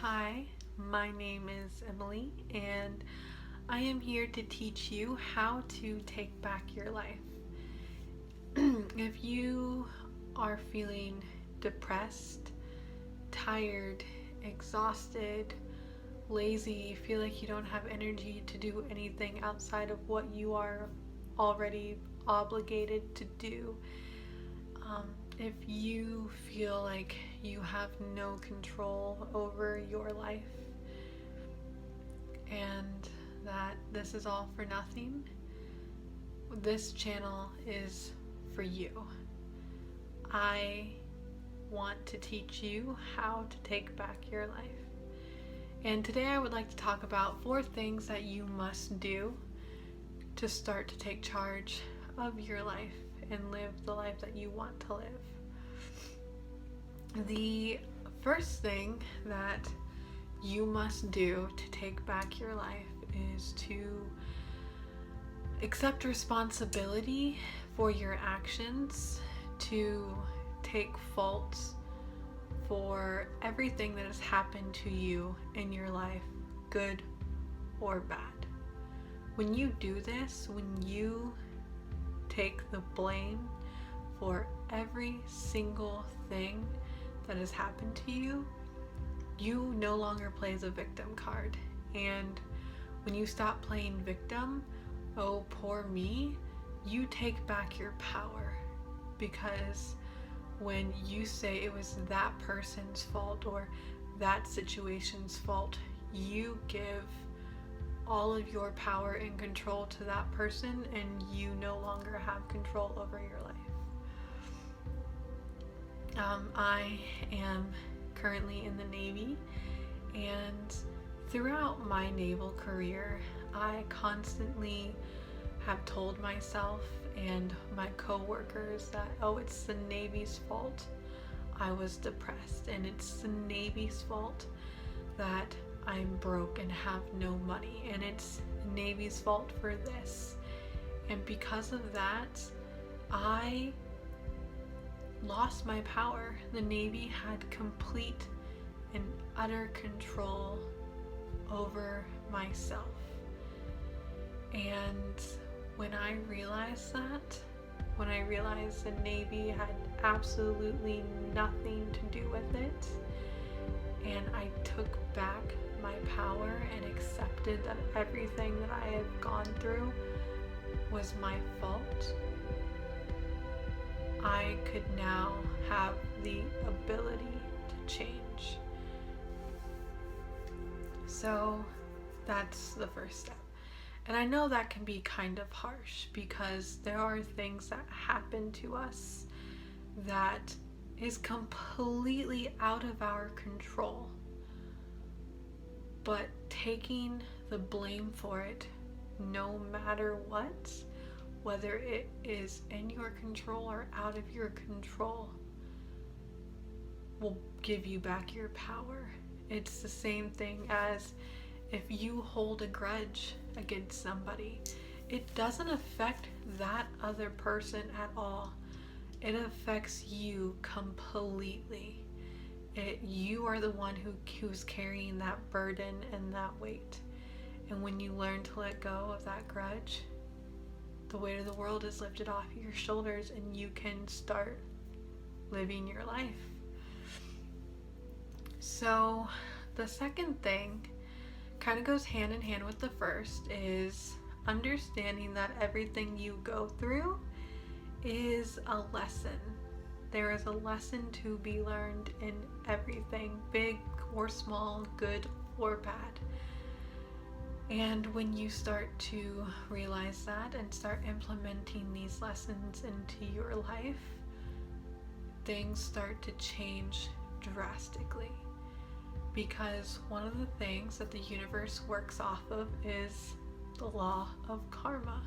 Hi, my name is Emily, and I am here to teach you how to take back your life. If you are feeling depressed, tired, exhausted, lazy, feel like you don't have energy to do anything outside of what you are already obligated to do, if you feel like you have no control over your life and that this is all for nothing, this channel is for you. I want to teach you how to take back your life. And today I would like to talk about 4 things that you must do to start to take charge of your life and live the life that you want to live. The first thing that you must do to take back your life is to accept responsibility for your actions, to take fault for everything that has happened to you in your life, good or bad. When you do this, when you take the blame for every single thing that has happened to you, you no longer play the victim card. And when you stop playing victim, oh poor me, you take back your power. Because when you say it was that person's fault or that situation's fault, you give all of your power and control to that person, and you no longer have control over your life. I am currently in the Navy, and throughout my naval career, I constantly have told myself and my co-workers that, oh, it's the Navy's fault I was depressed, and it's the Navy's fault that I'm broke and have no money, and it's the Navy's fault for this. And because of that, I lost my power. The Navy had complete and utter control over myself. And when I realized that, when I realized the Navy had absolutely nothing to do with it, and I took back my power and accepted that everything that I had gone through was my fault, I could now have the ability to change. So that's the first step. And I know that can be kind of harsh because there are things that happen to us that is completely out of our control. But taking the blame for it, no matter what, whether it is in your control or out of your control, will give you back your power. It's the same thing as if you hold a grudge against somebody. It doesn't affect that other person at all. It affects you completely. You are the one who's carrying that burden and that weight. And when you learn to let go of that grudge, the weight of the world is lifted off your shoulders and you can start living your life. So the second thing kind of goes hand in hand with the first, is understanding that everything you go through is a lesson. There is a lesson to be learned in everything, big or small, good or bad. And when you start to realize that and start implementing these lessons into your life, things start to change drastically. Because one of the things that the universe works off of is the law of karma.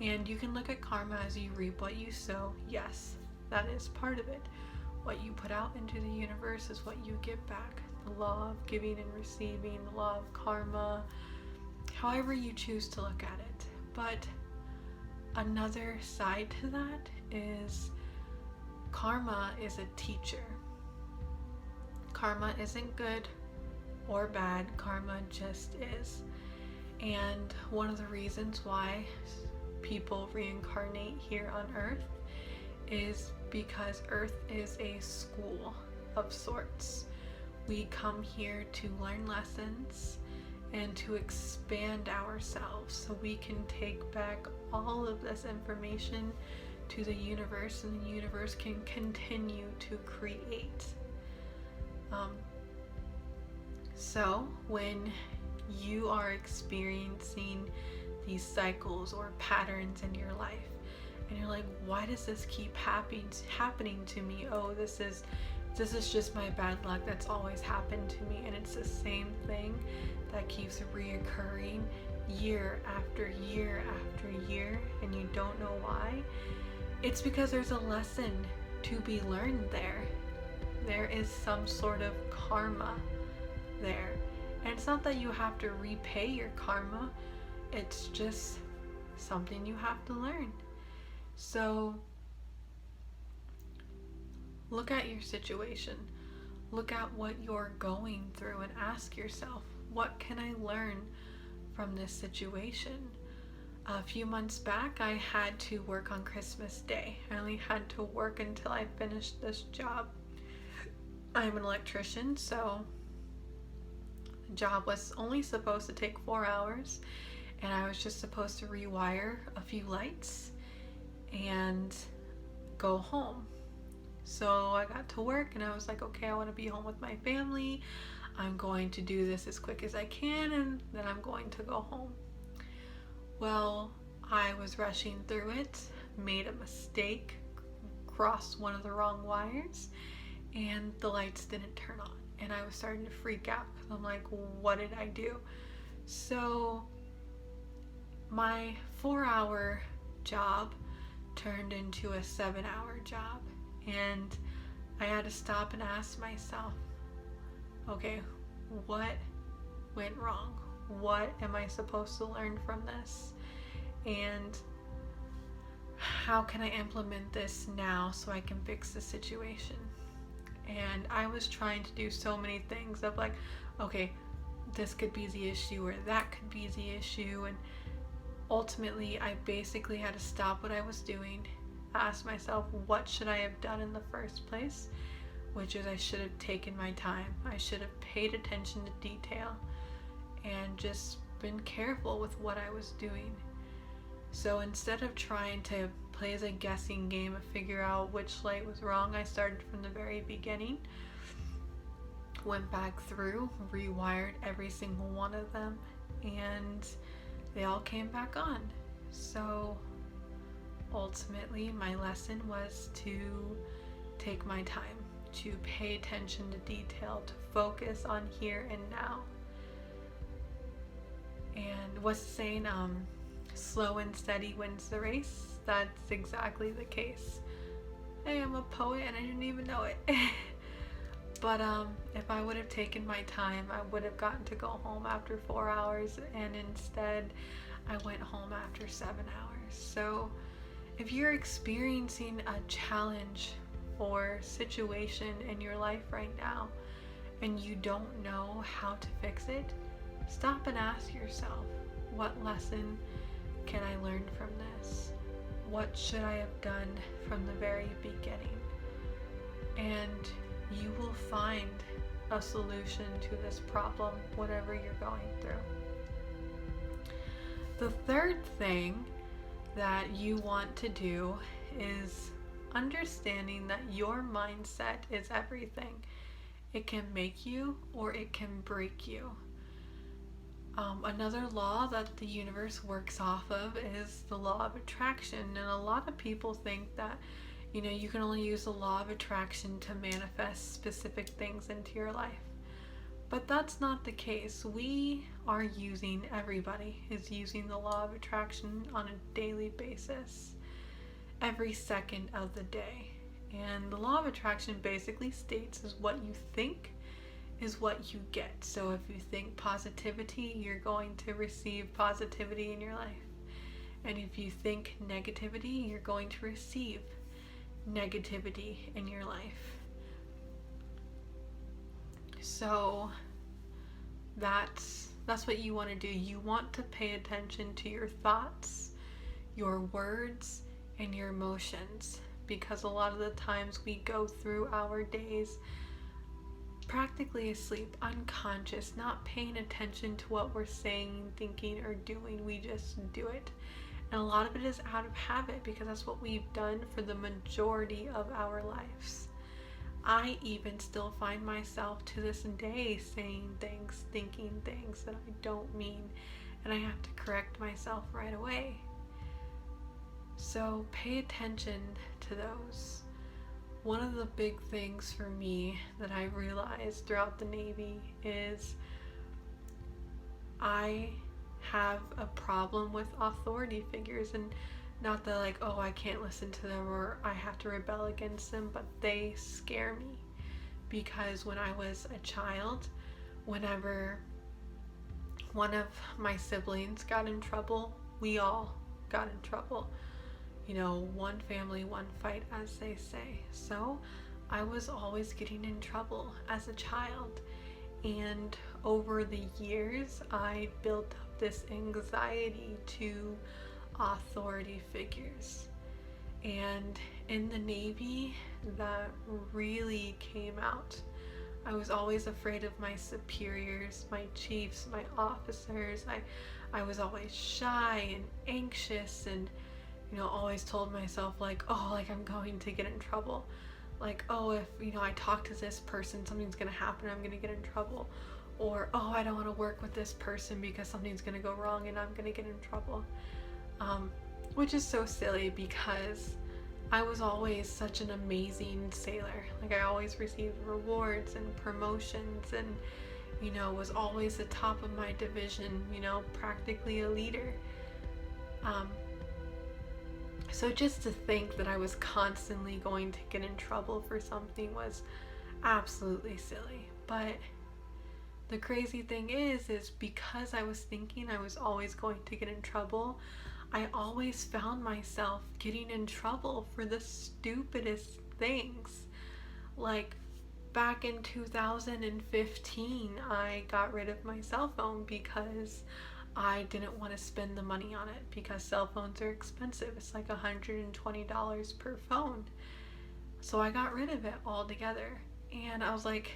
And you can look at karma as you reap what you sow. Yes, that is part of it. What you put out into the universe is what you get back. The law of giving and receiving, the law of karma, however you choose to look at it. But another side to that is karma is a teacher. Karma isn't good, or bad. Karma just is. And one of the reasons why people reincarnate here on Earth is because Earth is a school of sorts. We come here to learn lessons and to expand ourselves so we can take back all of this information to the universe, and the universe can continue to create. So when you are experiencing these cycles or patterns in your life, and you're like, why does this keep happening to me? Oh, this is just my bad luck. That's always happened to me. And it's the same thing that keeps reoccurring year after year after year, and you don't know why. It's because there's a lesson to be learned there. There is some sort of karma there. And it's not that you have to repay your karma, it's just something you have to learn. So look at your situation, look at what you're going through, and ask yourself, what can I learn from this situation? A few months back, I had to work on Christmas Day. I only had to work until I finished this job. I'm an electrician, so the job was only supposed to take 4 hours, and I was just supposed to rewire a few lights and go home. So I got to work and I was like, okay, I want to be home with my family. I'm going to do this as quick as I can, and then I'm going to go home. Well, I was rushing through it, made a mistake, crossed one of the wrong wires, and the lights didn't turn on. And I was starting to freak out because I'm like, what did I do? So my 4-hour job turned into a 7-hour job. And I had to stop and ask myself, okay, what went wrong? What am I supposed to learn from this? And how can I implement this now so I can fix the situation? And I was trying to do so many things of like, okay, this could be the issue or that could be the issue. And ultimately, I basically had to stop what I was doing, ask myself, what should I have done in the first place? Which is, I should have taken my time. I should have paid attention to detail and just been careful with what I was doing. So instead of trying to play as a guessing game and figure out which light was wrong, I started from the very beginning, went back through, rewired every single one of them, and they all came back on. So ultimately, my lesson was to take my time, to pay attention to detail, to focus on here and now. And what's the saying? Slow and steady wins the race. That's exactly the case. Hey, I'm a poet and I didn't even know it. But if I would have taken my time, I would have gotten to go home after 4 hours, and instead I went home after 7 hours. So if you're experiencing a challenge or situation in your life right now and you don't know how to fix it, stop and ask yourself, what lesson can I learn from this? What should I have done from the very beginning? And you will find a solution to this problem, whatever you're going through. The third thing that you want to do is understanding that your mindset is everything. It can make you or it can break you. Another law that the universe works off of is the law of attraction, and a lot of people think that you can only use the law of attraction to manifest specific things into your life. But that's not the case. Everybody is using the law of attraction on a daily basis, every second of the day. And the law of attraction basically states is what you think is what you get. So if you think positivity, you're going to receive positivity in your life. And if you think negativity, you're going to receive negativity in your life. So that's what you want to do. You want to pay attention to your thoughts, your words, and your emotions, because a lot of the times we go through our days practically asleep, unconscious, not paying attention to what we're saying, thinking, or doing. We just do it. And a lot of it is out of habit because that's what we've done for the majority of our lives. I even still find myself to this day saying things, thinking things that I don't mean, and I have to correct myself right away. So pay attention to those. One of the big things for me that I realized throughout the Navy is I have a problem with authority figures, and not that like, oh, I can't listen to them or I have to rebel against them, but they scare me. Because when I was a child, whenever one of my siblings got in trouble, we all got in trouble. You know, one family, one fight, as they say. So I was always getting in trouble as a child. And over the years, I built up this anxiety to authority figures. And in the Navy, that really came out. I was always afraid of my superiors, my chiefs, my officers. I was always shy and anxious, and always told myself like, oh, like I'm going to get in trouble. Like, oh, if I talk to this person, something's gonna happen, I'm gonna get in trouble. Or, oh, I don't want to work with this person because something's gonna go wrong and I'm gonna get in trouble. Which is so silly because I was always such an amazing sailor. Like, I always received rewards and promotions, and was always the top of my division, practically a leader. So just to think that I was constantly going to get in trouble for something was absolutely silly. But the crazy thing is because I was thinking I was always going to get in trouble, I always found myself getting in trouble for the stupidest things. Like back in 2015, I got rid of my cell phone because I didn't want to spend the money on it, because cell phones are expensive. It's like $120 per phone. So I got rid of it altogether. And I was like,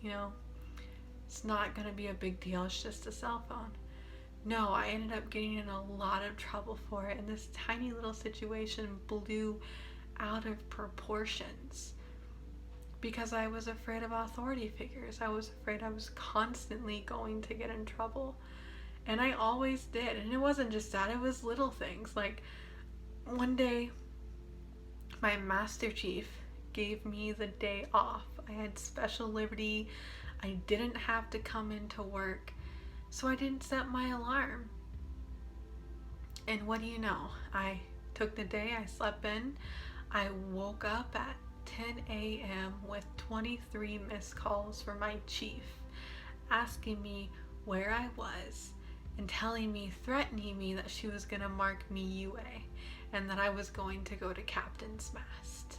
it's not going to be a big deal. It's just a cell phone. No, I ended up getting in a lot of trouble for it. And this tiny little situation blew out of proportions because I was afraid of authority figures. I was afraid I was constantly going to get in trouble. And I always did. And it wasn't just that, it was little things. Like one day, my Master Chief gave me the day off. I had special liberty. I didn't have to come into work. So I didn't set my alarm. And what do you know? I took the day, I slept in. I woke up at 10 a.m. with 23 missed calls from my chief, asking me where I was, and telling me, threatening me that she was going to mark me UA and that I was going to go to Captain's Mast.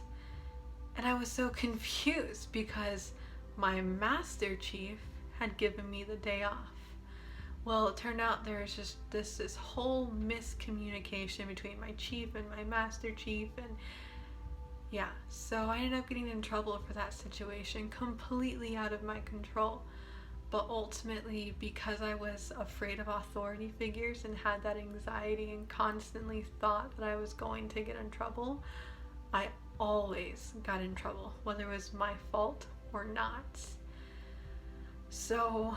And I was so confused because my Master Chief had given me the day off. Well, it turned out there was just this whole miscommunication between my chief and my Master Chief, and yeah, so I ended up getting in trouble for that situation, completely out of my control. But ultimately, because I was afraid of authority figures and had that anxiety and constantly thought that I was going to get in trouble, I always got in trouble, whether it was my fault or not. So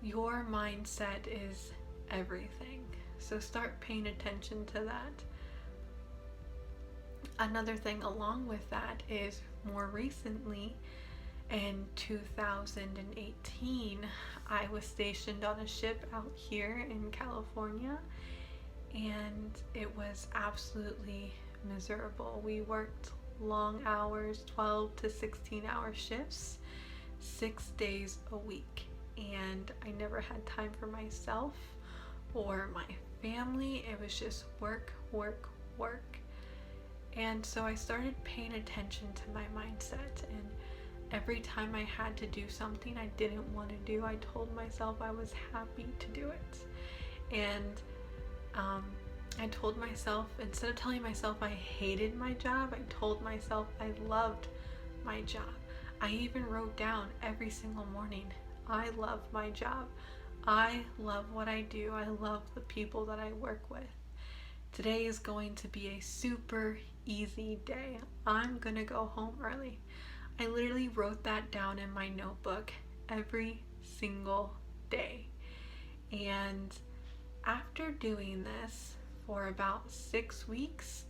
your mindset is everything. So start paying attention to that. Another thing along with that is more recently, in 2018, I was stationed on a ship out here in California, and it was absolutely miserable. We worked long hours, 12 to 16 hour shifts, 6 days a week, and I never had time for myself or my family. It was just work, work, work. And so I started paying attention to my mindset and every time I had to do something I didn't want to do, I told myself I was happy to do it. And I told myself, instead of telling myself I hated my job, I told myself I loved my job. I even wrote down every single morning, I love my job. I love what I do. I love the people that I work with. Today is going to be a super easy day. I'm gonna go home early. I literally wrote that down in my notebook every single day. And after doing this for about 6 weeks,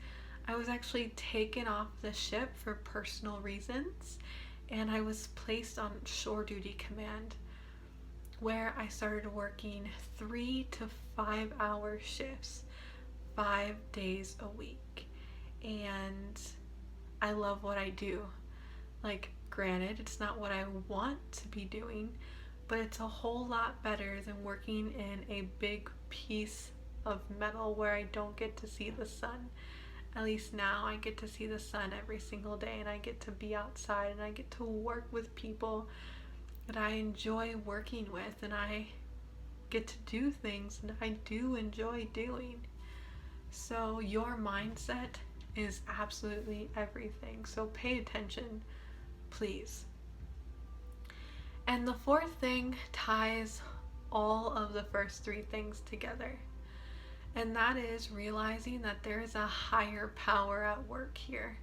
I was actually taken off the ship for personal reasons, and I was placed on shore duty command, where I started working 3 to 5 hour shifts 5 days a week. And I love what I do. Like, granted, it's not what I want to be doing, but it's a whole lot better than working in a big piece of metal where I don't get to see the sun. At least now I get to see the sun every single day, and I get to be outside, and I get to work with people that I enjoy working with, and I get to do things that I do enjoy doing. So your mindset is absolutely everything. So pay attention, please. And the fourth thing ties all of the first three things together. And that is realizing that there is a higher power at work here.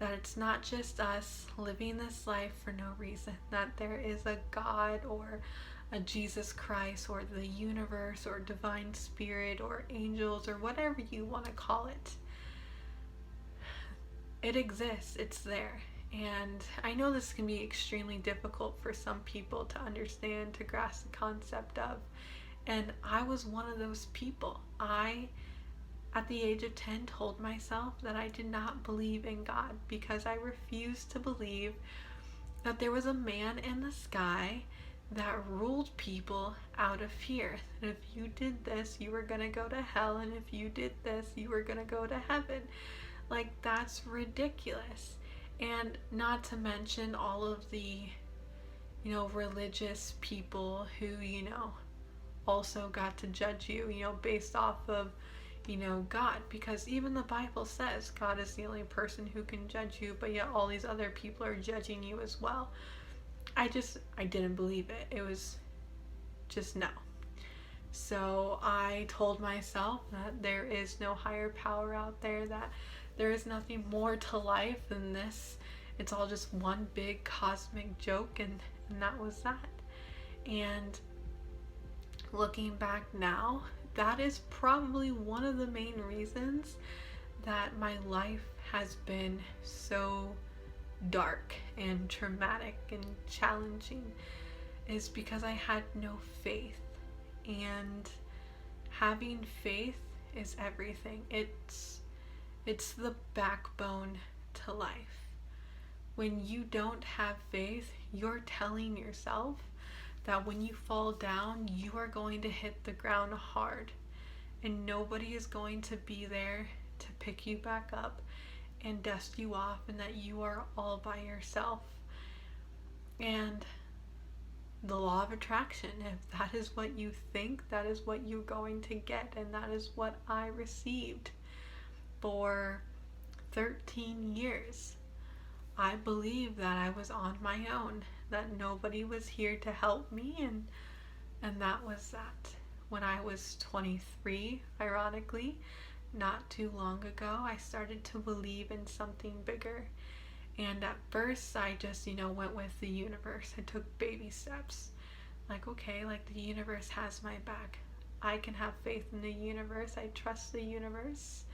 That it's not just us living this life for no reason. That there is a God or a Jesus Christ or the universe or divine spirit or angels or whatever you want to call it. It exists. It's there. And I know this can be extremely difficult for some people to understand, to grasp the concept of. And I was one of those people. I, at the age of 10, told myself that I did not believe in God because I refused to believe that there was a man in the sky that ruled people out of fear. And if you did this, you were going to go to hell. And if you did this, you were going to go to heaven. Like, that's ridiculous. And not to mention all of the, religious people who, also got to judge you, based off of, God. Because even the Bible says God is the only person who can judge you, but yet all these other people are judging you as well. I didn't believe it. It was just no. So I told myself that there is no higher power out there, that there is nothing more to life than this. It's all just one big cosmic joke, and that was that. And looking back now, that is probably one of the main reasons that my life has been so dark and traumatic and challenging, is because I had no faith. And having faith is everything. It's the backbone to life. When you don't have faith, you're telling yourself that when you fall down, you are going to hit the ground hard, and nobody is going to be there to pick you back up and dust you off, and that you are all by yourself. And the law of attraction, if that is what you think, that is what you're going to get. And that is what I received for 13 years. I believed that I was on my own, that nobody was here to help me, and that was that. When I was 23, ironically, not too long ago, I started to believe in something bigger. And at first, I just, went with the universe. I took baby steps. Like, okay, like the universe has my back. I can have faith in the universe. I trust the universe.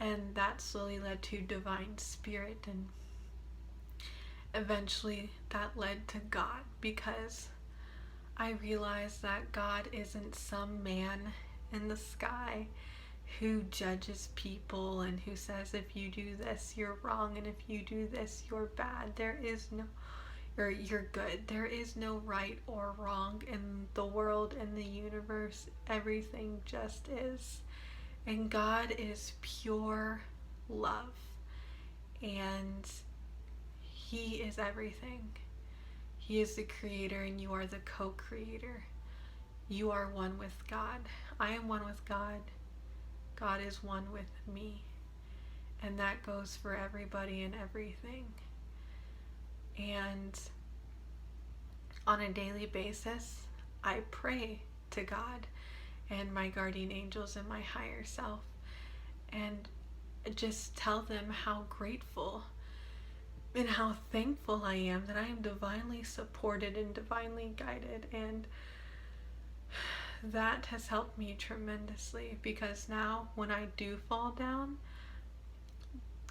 And that slowly led to divine spirit, and eventually that led to God, because I realized that God isn't some man in the sky who judges people and who says if you do this you're wrong and if you do this you're bad. There is no, or you're good. There is no right or wrong in the world, in the universe. Everything just is. And God is pure love. And He is everything. He is the creator and you are the co-creator. You are one with God. I am one with God. God is one with me. And that goes for everybody and everything. And on a daily basis, I pray to God and my guardian angels and my higher self, and just tell them how grateful and how thankful I am that I am divinely supported and divinely guided. And that has helped me tremendously, because now when I do fall down,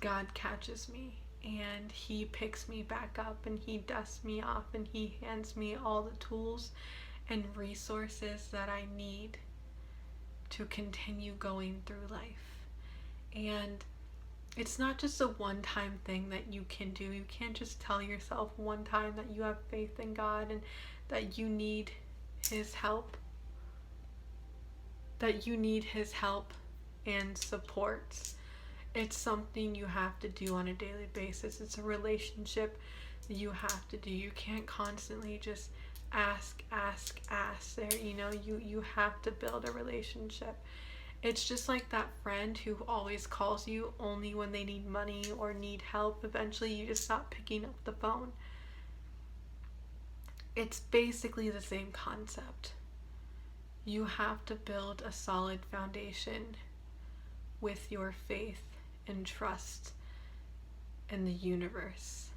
God catches me and He picks me back up and He dusts me off and He hands me all the tools and resources that I need to continue going through life. And it's not just a one-time thing that you can do. You can't just tell yourself one time that you have faith in God and that you need His help. That you need His help and support. It's something you have to do on a daily basis. It's a relationship that you have to do. You can't constantly just ask there. You have to build a relationship. It's just like that friend who always calls you only when they need money or need help. Eventually you just stop picking up the phone. It's basically the same concept. You have to build a solid foundation with your faith and trust in the universe.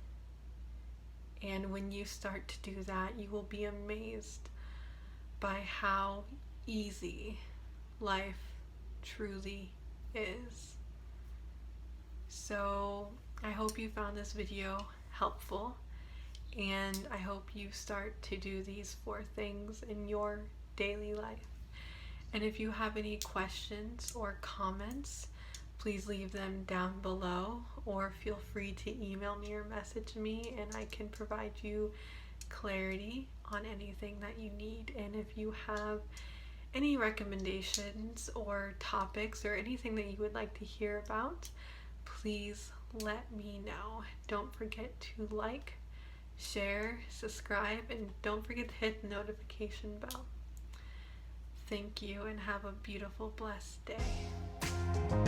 And when you start to do that, you will be amazed by how easy life truly is. So I hope you found this video helpful, and I hope you start to do these 4 things in your daily life. And if you have any questions or comments, please leave them down below, or feel free to email me or message me and I can provide you clarity on anything that you need. And if you have any recommendations or topics or anything that you would like to hear about, please let me know. Don't forget to like, share, subscribe, and don't forget to hit the notification bell. Thank you and have a beautiful, blessed day.